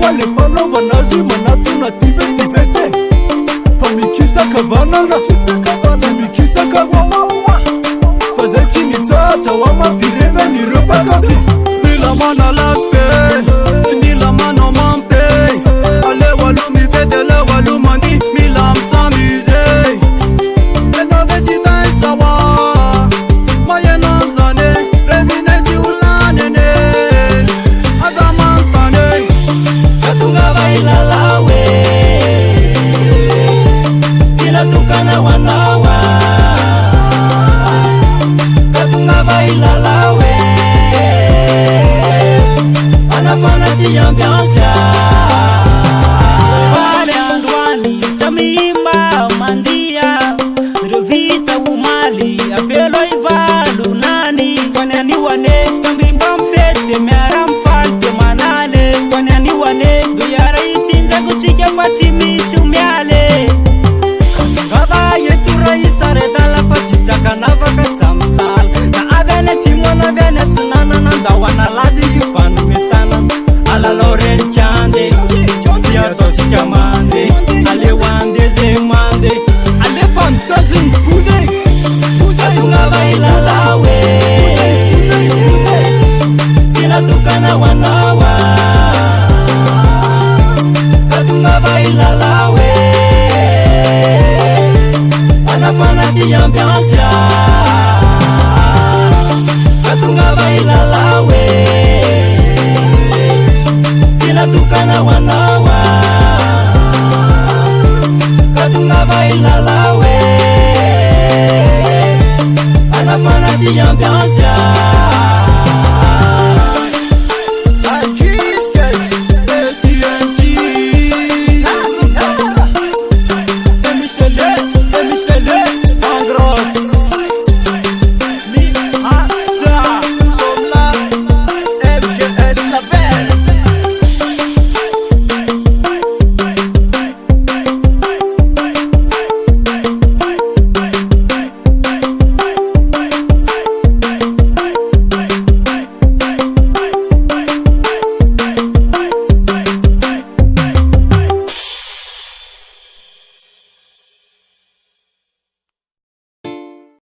fa le fanaovanazy manatona tivetivete pamikisaka vanana mikisaka fa zay tsy nitsatra ho amampirevany ireo mpakafy mila manalaspe tsy mila manao mampe aleo aloha mivety aleo aloha mandy mila misamuse enave tsy taitsawa mayenanzane revine tsy olanene aza mantane katunga vailalawe ilatukana wanawa katunga vailalawe anafana tiambiansia vale andwani samimba mandia revita umali apelo ivalu nani fanyani wane samimba mfete meara mfalte manale fanyani wane duyara ichinja kuchike fachimishi umiale gada yetura isare dala fatichaka navaka samsal na avene timona vene tsunana nandawana lazi yufanu metana ala loren chande ya tochika mande ale wande ze mande ale fantazin puze katunga baila lawe kila tukana wanawa katunga baila lawe anafana kiambiansia katunga baila lawe kila tukana wanawa katunga baila lawe